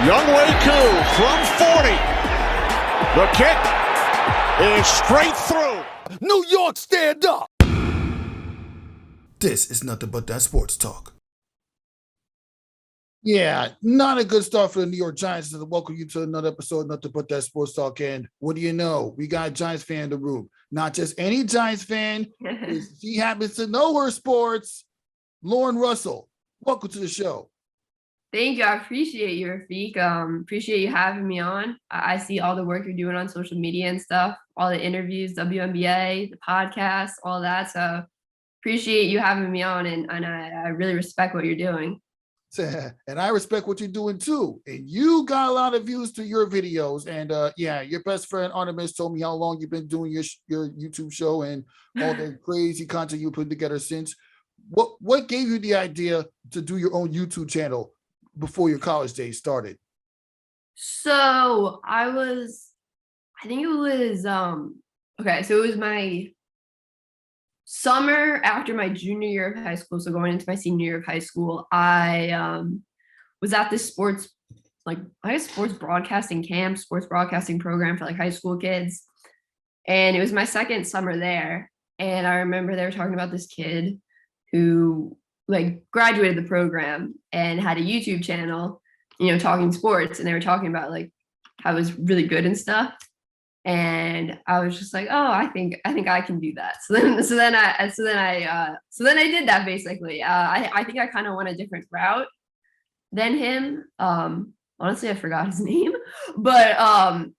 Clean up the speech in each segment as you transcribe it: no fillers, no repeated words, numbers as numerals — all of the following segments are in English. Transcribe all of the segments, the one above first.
Youngway Koo from 40. The kick is straight through. New York, stand up! This is nothing but that sports talk. Yeah, not a good start for the New York Giants. And welcome you to another episode of Nothing But That Sports Talk. And what do you know? We got a Giants fan in the room. Not just any Giants fan. She happens to know her sports. Lauren Russell, welcome to the show. Thank you. I appreciate you, Rafiq. Appreciate you having me on. I see all the work you're doing on social media and stuff, all the interviews, WNBA, the podcast, all that. So appreciate you having me on, and I really respect what you're doing. And I respect what you're doing too. And you got a lot of views to your videos. And yeah, your best friend Artemis told me how long you've been doing your YouTube show and all the crazy content you put together since. What gave you the idea to do your own YouTube channel before your college days started? So it was my summer after my junior year of high school, so going into my senior year of high school, I was at this sports broadcasting camp, sports broadcasting program for like high school kids. And it was my second summer there. And I remember they were talking about this kid who like graduated the program and had a YouTube channel, talking sports. And they were talking about like how it was really good and stuff. And I was just like, oh, I think I can do that. So then I did that basically. I think I kind of went a different route than him. Honestly, I forgot his name, but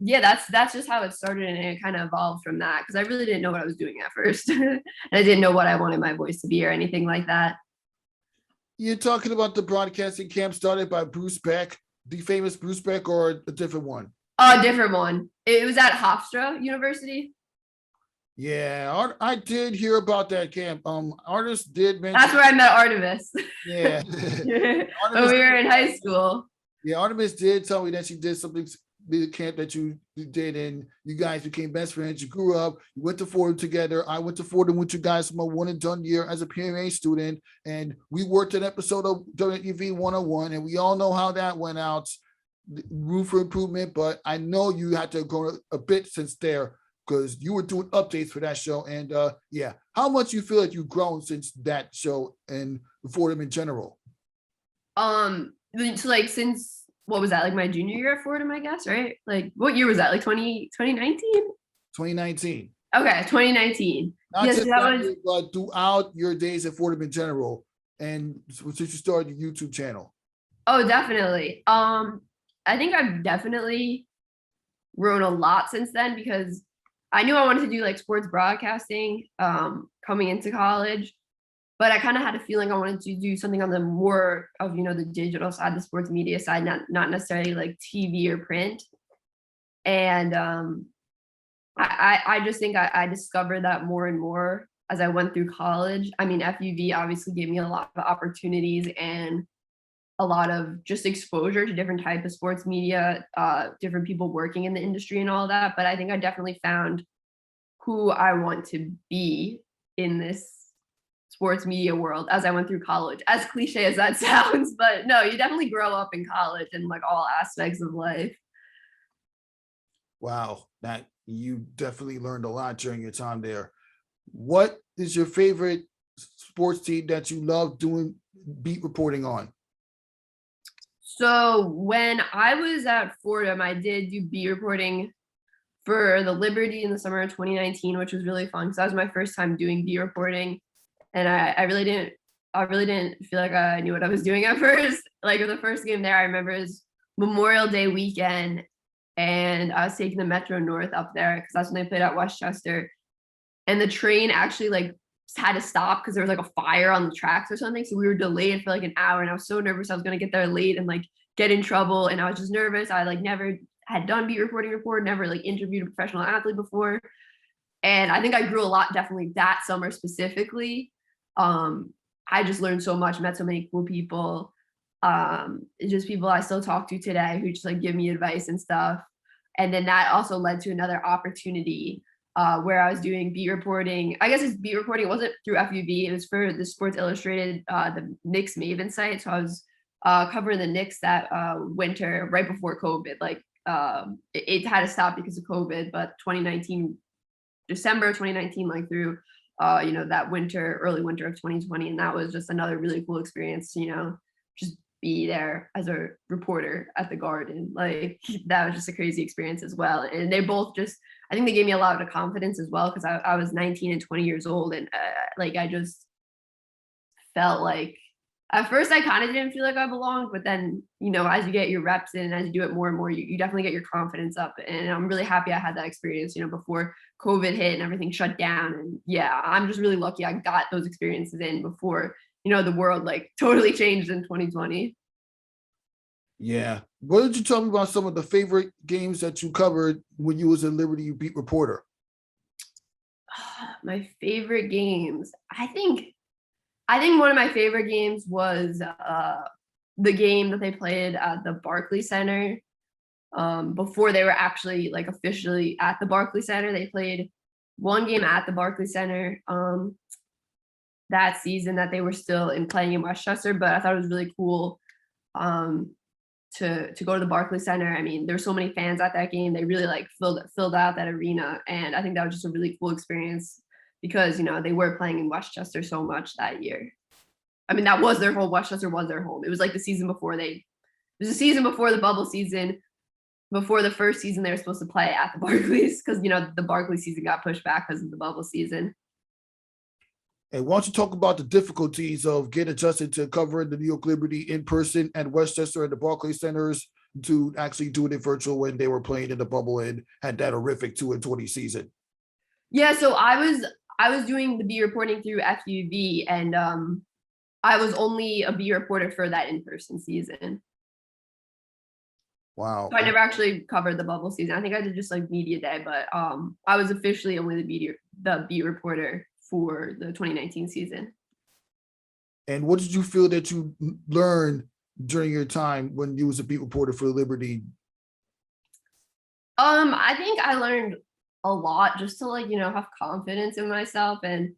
yeah, that's just how it started, and it kind of evolved from that because I really didn't know what I was doing at first, and I didn't know what I wanted my voice to be or anything like that. You're talking about the broadcasting camp started by Bruce Beck, the famous Bruce Beck, or a different one? A different one. It was at Hofstra University. Yeah, I did hear about that camp. Artist did mention. That's where I met Artemis. Yeah. When we were in high school. Yeah, Artemis did tell me that she did something, the camp that you did, and you guys became best friends. You grew up, you went to Fordham together. I went to Fordham with you guys from a one and done year as a PMA student, and we worked an episode of WFUV 101, and we all know how that went out. Room for improvement, but I know you had to grow a bit since there because you were doing updates for that show. And yeah, how much you feel like you've grown since that show and Fordham in general? So like since what was that, like my junior year at Fordham, I guess, right? Like what year was that? Like 2019? 2019. Okay, 2019. Not yes, just that that was year, but throughout your days at Fordham in general, and since you started your YouTube channel. Oh, definitely. I think I've definitely grown a lot since then because I knew I wanted to do like sports broadcasting coming into college, but I kind of had a feeling I wanted to do something on the more of, the digital side, the sports media side, not necessarily like TV or print. And I just think I discovered that more and more as I went through college. I mean, FUV obviously gave me a lot of opportunities and a lot of just exposure to different types of sports media, different people working in the industry and all that. But I think I definitely found who I want to be in this sports media world as I went through college, as cliche as that sounds. But no, you definitely grow up in college in like all aspects of life. Wow, that you definitely learned a lot during your time there. What is your favorite sports team that you love doing beat reporting on? So when I was at Fordham, I did do beat reporting for the Liberty in the summer of 2019, which was really fun because that was my first time doing beat reporting, and I really didn't feel like I knew what I was doing at first. Like the first game there, I remember it was Memorial Day weekend, and I was taking the Metro North up there because that's when they played at Westchester, and the train actually like had to stop because there was like a fire on the tracks or something. So we were delayed for like an hour, and I was so nervous I was going to get there late and like get in trouble. And I was just nervous. I like never had done beat reporting before, never like interviewed a professional athlete before. And I think I grew a lot definitely that summer specifically. I just learned so much, met so many cool people. Just people I still talk to today who just like give me advice and stuff. And then that also led to another opportunity where I was doing beat reporting. I guess it's beat reporting. It wasn't through FUV. It was for the Sports Illustrated, the Knicks Maven site. So I was covering the Knicks that winter right before COVID. Like it had to stop because of COVID, but 2019, December 2019, like through that early winter of 2020, and that was just another really cool experience. Just be there as a reporter at the Garden. Like that was just a crazy experience as well. And they both I think they gave me a lot of confidence as well, because I was 19 and 20 years old, and like I just felt like at first I kind of didn't feel like I belonged, but then as you get your reps in, as you do it more and more, you definitely get your confidence up. And I'm really happy I had that experience before COVID hit and everything shut down. And yeah, I'm just really lucky I got those experiences in before the world like totally changed in 2020. Yeah. What did you tell me about some of the favorite games that you covered when you was a Liberty beat reporter? My favorite games. I think one of my favorite games was the game that they played at the Barclays Center. Before they were actually like officially at the Barclays Center, they played one game at the Barclays Center that season that they were still playing in Westchester. But I thought it was really cool to go to the Barclays Center. I mean, there were so many fans at that game. They really like filled out that arena, and I think that was just a really cool experience because they were playing in Westchester so much that year. I mean, that was their home. Westchester was their home. It was like the season before it was a season before the bubble season, before the first season they were supposed to play at the Barclays, because the Barclays season got pushed back because of the bubble season. And why don't you talk about the difficulties of getting adjusted to covering the New York Liberty in person at Westchester and the Barclays Centers to actually doing it virtual when they were playing in the bubble and had that horrific 2-20 season? Yeah, so I was doing the beat reporting through FUV, and I was only a beat reporter for that in-person season. Wow. So I never actually covered the bubble season. I think I did just like media day, but I was officially only the beat reporter for the 2019 season. And what did you feel that you learned during your time when you was a beat reporter for Liberty? I think I learned a lot just to have confidence in myself, and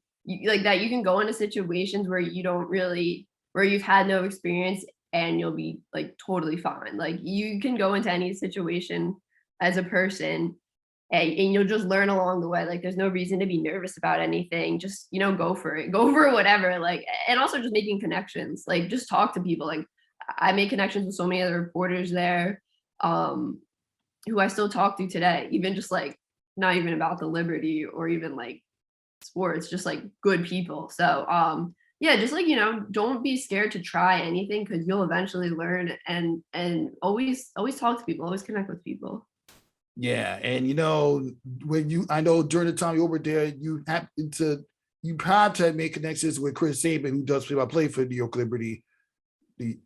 like that you can go into situations where you've had no experience and you'll be like totally fine. Like you can go into any situation as a person and you'll just learn along the way. Like there's no reason to be nervous about anything. Just, go for it, go for whatever. Like, and also just making connections, like just talk to people. Like I made connections with so many other reporters there who I still talk to today, even just like, not even about the Liberty or even like sports, just like good people. So yeah, just like don't be scared to try anything, because you'll eventually learn, and always talk to people, always connect with people. Yeah, and I know during the time you were there, you had to make connections with Chris Saban, who does play for New York Liberty,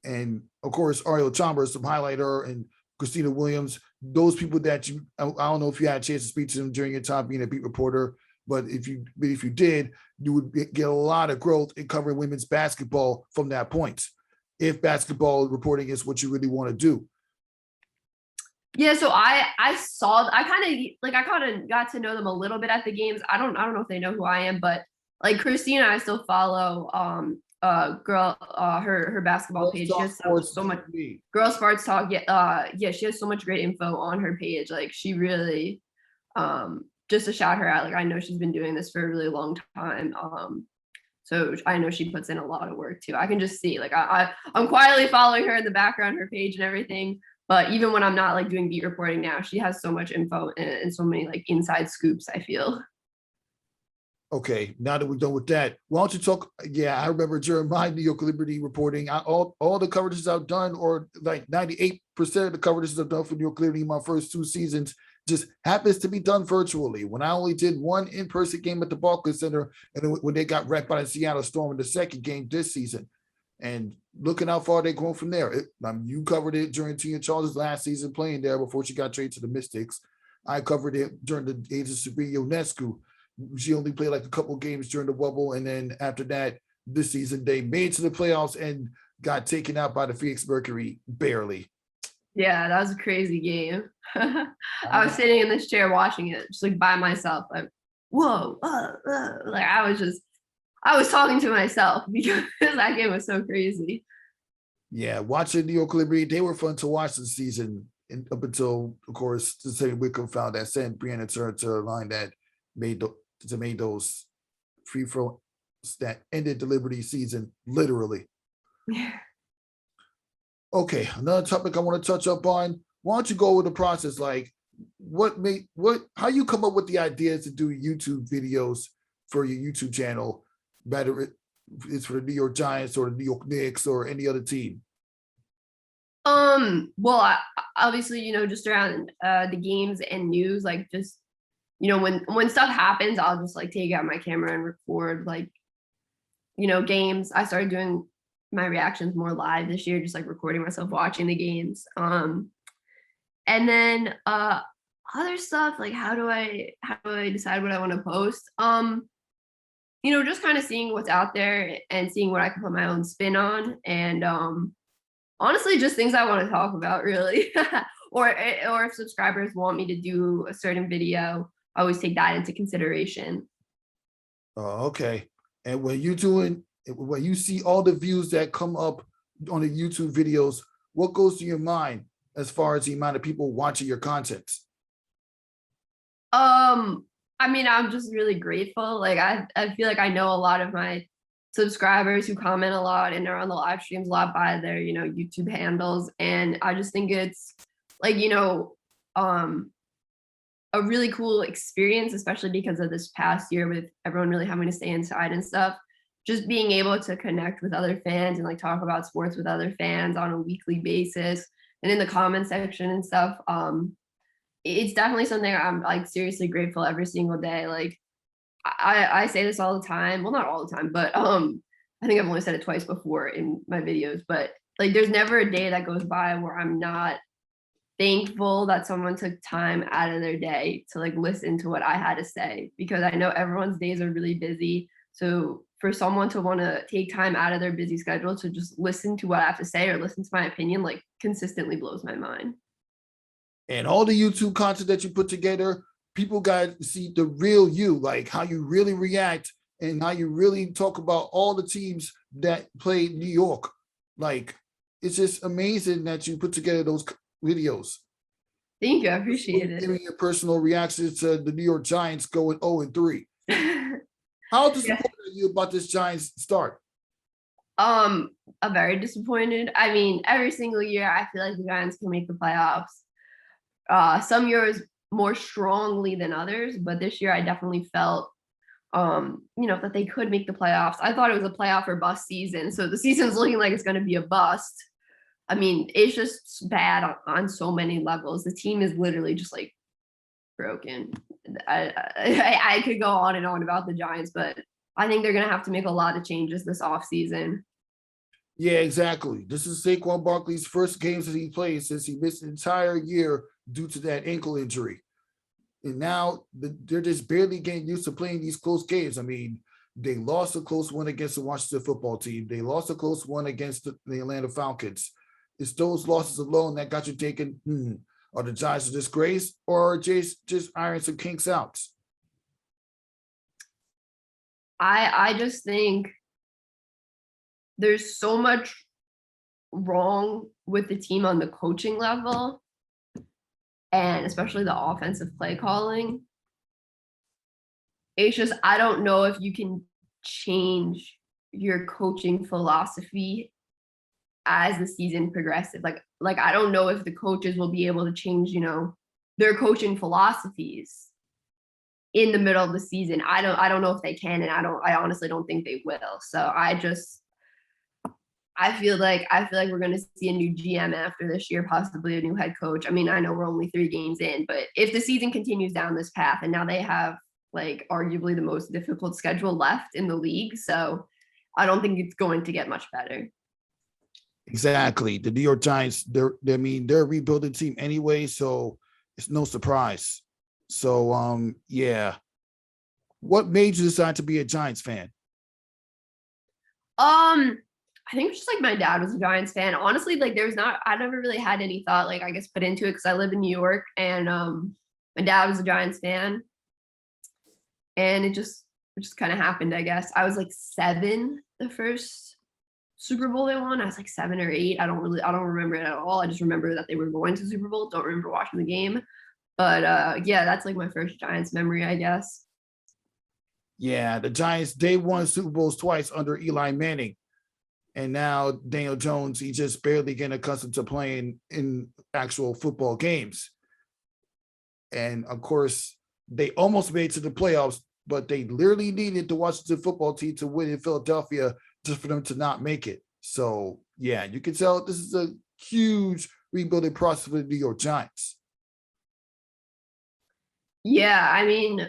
and of course Ariel Chalmers, some highlighter, and Christina Williams. Those people that I don't know if you had a chance to speak to them during your time being a beat reporter, but if you did, you would get a lot of growth in covering women's basketball from that point, if basketball reporting is what you really want to do. Yeah, so I kind of got to know them a little bit at the games. I don't know if they know who I am, but like Christina, I still follow her basketball page. She has so much Girl Sports Talk. Yeah, she has so much great info on her page. Like she really just to shout her out, like I know she's been doing this for a really long time. So I know she puts in a lot of work too. I can just see, like I'm quietly following her in the background, her page and everything. But even when I'm not like doing beat reporting now, she has so much info and so many like inside scoops, I feel. Okay, now that we're done with that, why don't you talk? Yeah, I remember during my New York Liberty reporting, all the coverages I've done, or like 98% of the coverages I've done for New York Liberty in my first 2 seasons, just happens to be done virtually. When I only did one in-person game at the Barclays Center, and when they got wrecked by the Seattle Storm in the second game this season. And looking how far they're going from there. You covered it during Tia Charles' last season playing there before she got traded to the Mystics. I covered it during the days of Sabrina Ionescu. She only played like a couple games during the bubble, and then after that, this season they made it to the playoffs and got taken out by the Phoenix Mercury barely. Yeah, that was a crazy game. I was sitting in this chair watching it, just like by myself, like, whoa, like I was talking to myself because that game was so crazy. Yeah, watching New York Liberty, they were fun to watch this season. And up until, of course, the St. Wickham found that sent Brianna Turner to a line that made those free throws that ended the Liberty season literally. Okay, another topic I want to touch up on. Why don't you go with the process? Like, how you come up with the ideas to do YouTube videos for your YouTube channel, whether it's for the New York Giants or the New York Knicks or any other team? Well, obviously, just around the games and news, like just, when stuff happens, I'll just like take out my camera and record like, games. I started doing my reactions more live this year, just like recording myself watching the games. And then other stuff, like how do I decide what I want to post? Just kind of seeing what's out there and seeing what I can put my own spin on. And honestly, just things I want to talk about, really. or if subscribers want me to do a certain video, I always take that into consideration. Okay. And when you see all the views that come up on the YouTube videos, what goes to your mind as far as the amount of people watching your content? I'm just really grateful. Like I feel like I know a lot of my subscribers who comment a lot and are on the live streams a lot by their, YouTube handles. And I just think it's like, a really cool experience, especially because of this past year with everyone really having to stay inside and stuff. Just being able to connect with other fans and like talk about sports with other fans on a weekly basis and in the comment section and stuff. It's definitely something I'm like seriously grateful every single day. Like I say this all the time. Well, not all the time, but I think I've only said it twice before in my videos, but like there's never a day that goes by where I'm not thankful that someone took time out of their day to like listen to what I had to say, because I know everyone's days are really busy. So for someone to want to take time out of their busy schedule to just listen to what I have to say or listen to my opinion, like consistently blows my mind. And all the YouTube content that you put together, people got to see the real you, like how you really react and how you really talk about all the teams that play New York. Like, it's just amazing that you put together those videos. Thank you. I appreciate it. Giving your personal reactions to the New York Giants going 0-3. How disappointed are you about this Giants start? I'm very disappointed. I mean, every single year I feel like the Giants can make the playoffs. Some years more strongly than others, but this year I definitely felt that they could make the playoffs. I thought it was a playoff or bust season. So the season's looking like it's going to be a bust. I mean, it's just bad on so many levels. The team is literally just like broken. I could go on and on about the Giants, but I think they're going to have to make a lot of changes this offseason. Yeah, exactly. This is Saquon Barkley's first games that he played since he missed an entire year due to that ankle injury. And now they're just barely getting used to playing these close games. I mean, they lost a close one against the Washington football team. They lost a close one against the Atlanta Falcons. It's those losses alone that got you thinking, are the Giants a disgrace or just iron some kinks out? I just think there's so much wrong with the team on the coaching level, and especially the offensive play calling. It's just, I don't know if you can change your coaching philosophy as the season progresses. Like I don't know if the coaches will be able to change, their coaching philosophies in the middle of the season. I don't know if they can, and I honestly don't think they will. So I feel like we're going to see a new GM after this year, possibly a new head coach. I mean, I know we're only 3 games in, but if the season continues down this path, and now they have like arguably the most difficult schedule left in the league, so I don't think it's going to get much better. Exactly. The New York Giants, they're a rebuilding team anyway, so it's no surprise. So yeah. What made you decide to be a Giants fan? I think it's just like my dad was a Giants fan. Honestly, like I never really had any thought, like I guess put into it, because I live in New York, and my dad was a Giants fan. And it just kind of happened, I guess. I was like 7 the first Super Bowl they won. I was like 7 or 8. I don't remember it at all. I just remember that they were going to Super Bowl. Don't remember watching the game. But yeah, that's like my first Giants memory, I guess. Yeah, the Giants, they won Super Bowls twice under Eli Manning. And now Daniel Jones, he just barely getting accustomed to playing in actual football games. And of course, they almost made it to the playoffs, but they literally needed the Washington football team to win in Philadelphia just for them to not make it. So, yeah, you can tell this is a huge rebuilding process for the New York Giants. Yeah, I mean,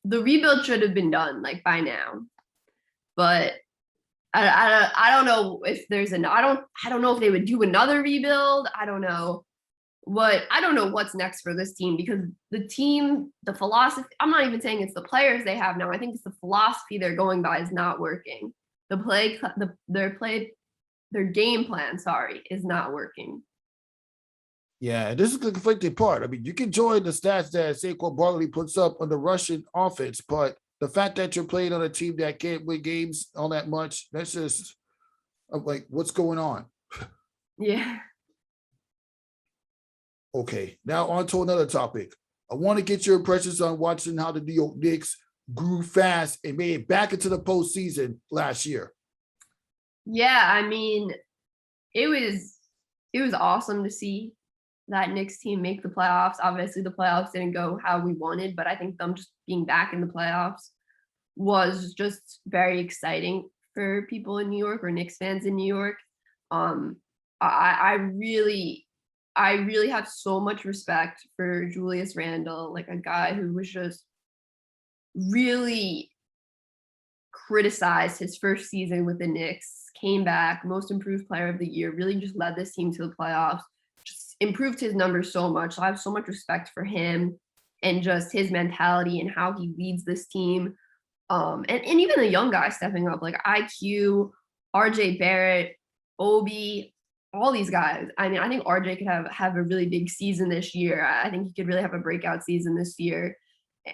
the rebuild should have been done like by now, but I don't know if there's I don't know if they would do another rebuild. I don't know what's next for this team, because the philosophy, I'm not even saying it's the players they have now. I think it's the philosophy they're going by is not working. Their game plan, is not working. Yeah, this is the conflicting part. I mean, you can join the stats that Saquon Barkley puts up on the Russian offense, but the fact that you're playing on a team that can't win games all that much, that's just like, what's going on? Yeah. Okay, now on to another topic. I want to get your impressions on watching how the New York Knicks grew fast and made it back into the postseason last year. Yeah, I mean, it was awesome to see that Knicks team make the playoffs. Obviously, the playoffs didn't go how we wanted, but I think them just being back in the playoffs was just very exciting for people in New York, or Knicks fans in New York. I really have so much respect for Julius Randle, like a guy who was just really criticized his first season with the Knicks, came back, most improved player of the year, really just led this team to the playoffs, just improved his numbers so much. So I have so much respect for him and just his mentality and how he leads this team. And even the young guys stepping up, like IQ, RJ Barrett, Obi, all these guys. I mean, I think RJ could have a really big season this year. I think he could really have a breakout season this year.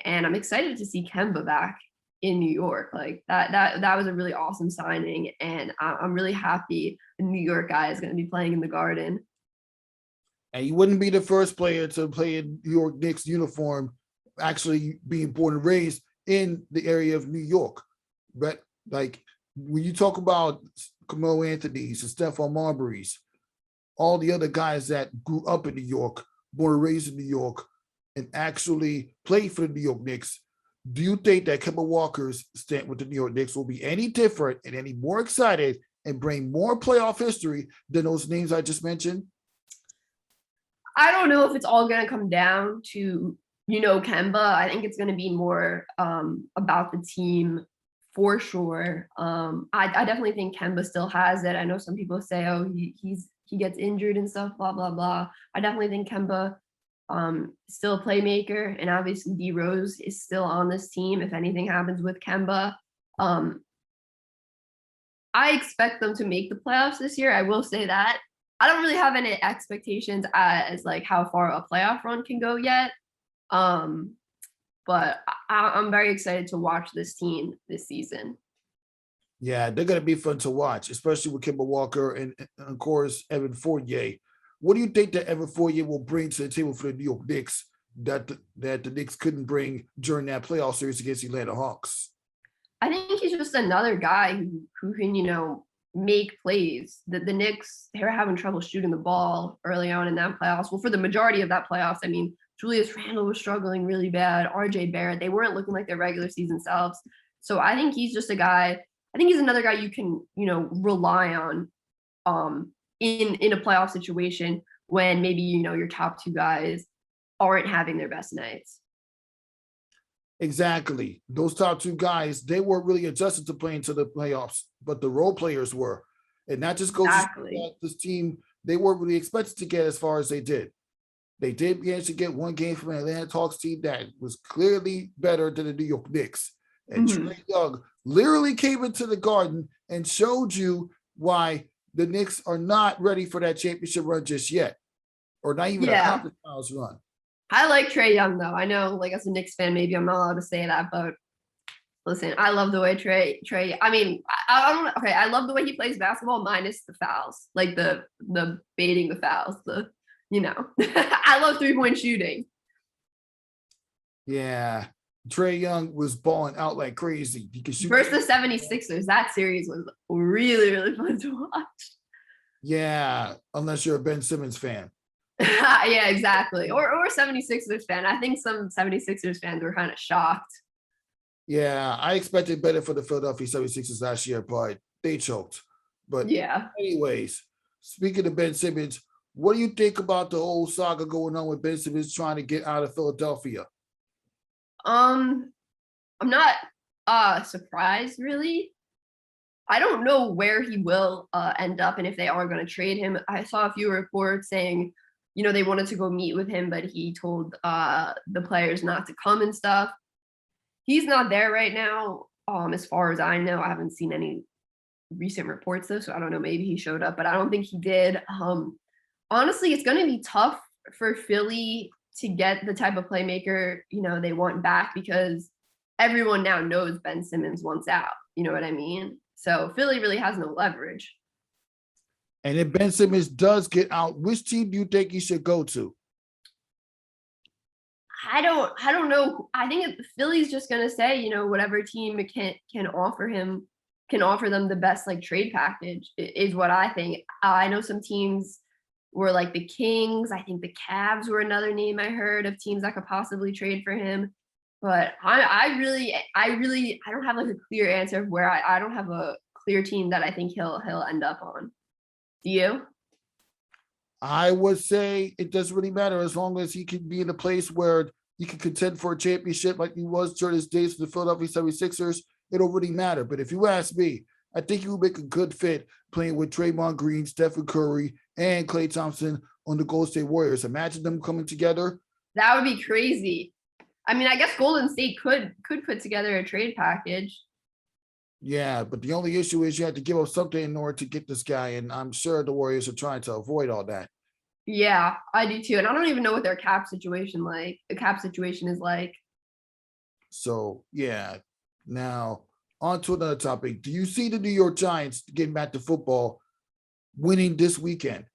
And I'm excited to see Kemba back in New York. Like that was a really awesome signing. And I'm really happy the New York guy is going to be playing in the Garden. And he wouldn't be the first player to play in New York Knicks uniform, actually being born and raised in the area of New York. But like when you talk about Carmelo Anthony's and Stephon Marbury's, all the other guys that grew up in New York, born and raised in New York, and actually played for the New York Knicks, do you think that Kemba Walker's stint with the New York Knicks will be any different and any more excited and bring more playoff history than those names I just mentioned? I don't know if it's all going to come down to, Kemba. I think it's going to be more about the team for sure. I definitely think Kemba still has it. I know some people say, oh, he gets injured and stuff, blah, blah, blah. I definitely think Kemba still a playmaker, and obviously D Rose is still on this team if anything happens with Kemba. I expect them to make the playoffs this year. I will say that. I don't really have any expectations as like how far a playoff run can go yet. But I'm very excited to watch this team this season. Yeah, they're going to be fun to watch, especially with Kemba Walker and of course, Evan Fournier. What do you think that Evan Fournier will bring to the table for the New York Knicks that the Knicks couldn't bring during that playoff series against the Atlanta Hawks? I think he's just another guy who can, make plays. The Knicks, they were having trouble shooting the ball early on in that playoffs. Well, for the majority of that playoffs, I mean, Julius Randle was struggling really bad. RJ Barrett, they weren't looking like their regular season selves. So I think he's just a guy. I think he's another guy you can, rely on in a playoff situation when maybe, your top two guys aren't having their best nights. Exactly. Those top two guys, they weren't really adjusted to playing to the playoffs, but the role players were. And that just goes Exactly. to this team, they weren't really expected to get as far as they did. They did manage to get one game from an Atlanta Hawks team that was clearly better than the New York Knicks. And Trae Young literally came into the Garden and showed you why the Knicks are not ready for that championship run just yet, or not even a conference finals run. I like Trae Young, though. I know, like, as a Knicks fan, maybe I'm not allowed to say that, but Listen, I love the way Trey. I mean, I don't know. Okay, I love the way he plays basketball, minus the fouls, like the baiting the fouls. I love 3-point shooting. Yeah. Trey Young was balling out like crazy. He could shoot Versus the 76ers, that series was really, really fun to watch. Yeah, unless you're a Ben Simmons fan. Yeah, exactly. Or 76ers fan. I think some 76ers fans were kind of shocked. Yeah, I expected better for the Philadelphia 76ers last year, but they choked. But yeah. Anyways, speaking of Ben Simmons, what do you think about the whole saga going on with Ben Simmons trying to get out of Philadelphia? I'm not surprised really. I don't know where he will end up and if they are going to trade him. I saw a few reports saying, they wanted to go meet with him, but he told the players not to come and stuff. He's not there right now. As far as I know, I haven't seen any recent reports though, so I don't know. Maybe he showed up, but I don't think he did. Honestly, it's going to be tough for Philly to get the type of playmaker they want back, because everyone now knows Ben Simmons wants out. You know what I mean? So Philly really has no leverage. And if Ben Simmons does get out, which team do you think he should go to? I don't know. I think Philly's just gonna say, whatever team can offer him, can offer them the best trade package is what I think. I know some teams were like the Kings. I think the Cavs were another name I heard of teams that could possibly trade for him. But I really don't have a clear answer of where I don't have a clear team that I think he'll end up on. Do you? I would say it doesn't really matter as long as he can be in a place where he can contend for a championship like he was during his days with the Philadelphia 76ers. It don't really matter. But if you ask me, I think he would make a good fit playing with Draymond Green, Stephen Curry, and Klay Thompson on the Golden State Warriors. Imagine them coming together. That would be crazy. I mean, I guess Golden State could put together a trade package. Yeah, but the only issue is you have to give up something in order to get this guy, and I'm sure the Warriors are trying to avoid all that. Yeah, I do too. And I don't even know what their cap situation is like. So, yeah. Now, on to another topic. Do you see the New York Giants getting back to football winning this weekend?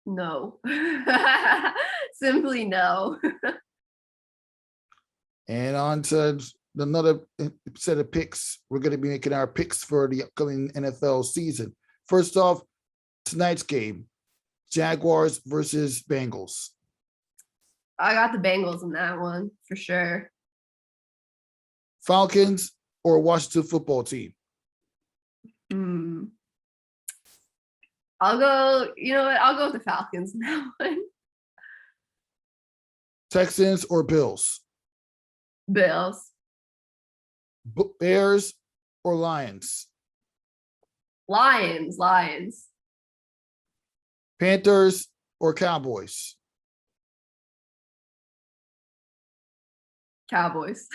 No. Simply no. And on to another set of picks. We're going to be making our picks for the upcoming NFL season. First off, tonight's game, Jaguars versus Bengals. I got the Bengals in that one for sure. Falcons or Washington football team? I'll go, I'll go with the Falcons in that one. Texans or Bills? Bills. Bears or Lions? Lions. Panthers or Cowboys? Cowboys.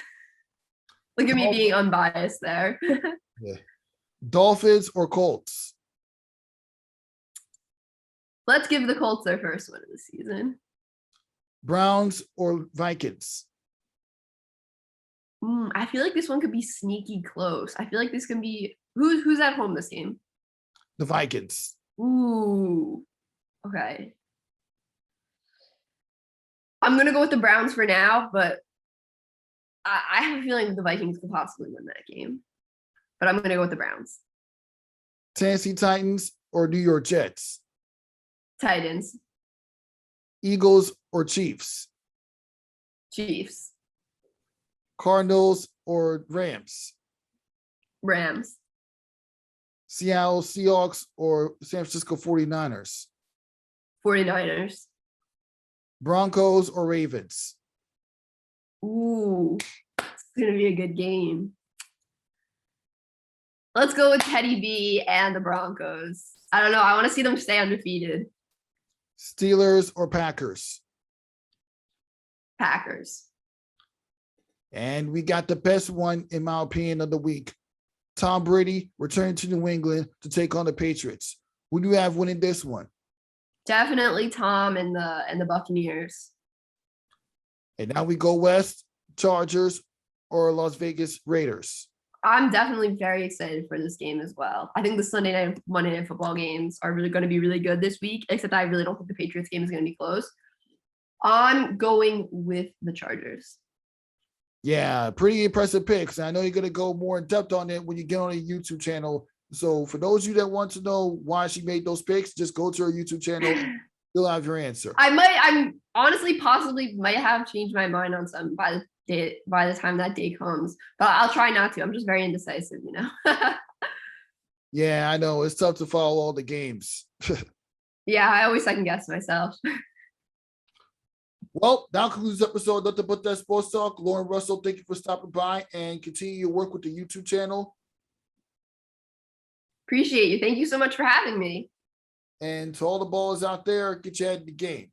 Look at me being unbiased there. Yeah. Dolphins or Colts? Let's give the Colts their first win of the season. Browns or Vikings? I feel like this one could be sneaky close. I feel like this can be who's at home this game? The Vikings. Ooh. Okay. I'm gonna go with the Browns for now, but I have a feeling that the Vikings could possibly win that game. But I'm gonna go with the Browns. Tennessee Titans or New York Jets? Titans. Eagles or Chiefs? Chiefs. Cardinals or Rams? Rams. Seattle Seahawks or San Francisco 49ers? 49ers. Broncos or Ravens? Ooh, it's gonna be a good game. Let's go with Teddy B and the Broncos. I don't know. I want to see them stay undefeated. Steelers or Packers? Packers. And we got the best one, in my opinion, of the week. Tom Brady returning to New England to take on the Patriots. Who do you have winning this one? Definitely Tom and the Buccaneers. And now we go west. Chargers or Las Vegas Raiders? I'm definitely very excited for this game as well. I think the Sunday night, Monday night football games are really going to be really good this week, except I really don't think the Patriots game is going to be close. I'm going with the Chargers. Yeah, pretty impressive picks. I know you're going to go more in depth on it when you get on a YouTube channel. So for those of you that want to know why she made those picks, just go to her YouTube channel. You'll have your answer. I'm honestly possibly might have changed my mind on some by the time that day comes, but I'll try not to. I'm just very indecisive, you know. Yeah, I know. It's tough to follow all the games. Yeah, I always second guess myself. Well, that concludes the episode of Nothing But That Sports Talk. Lauren Russell, thank you for stopping by and continue your work with the YouTube channel. Appreciate you. Thank you so much for having me. And to all the ballers out there, get your head in the game.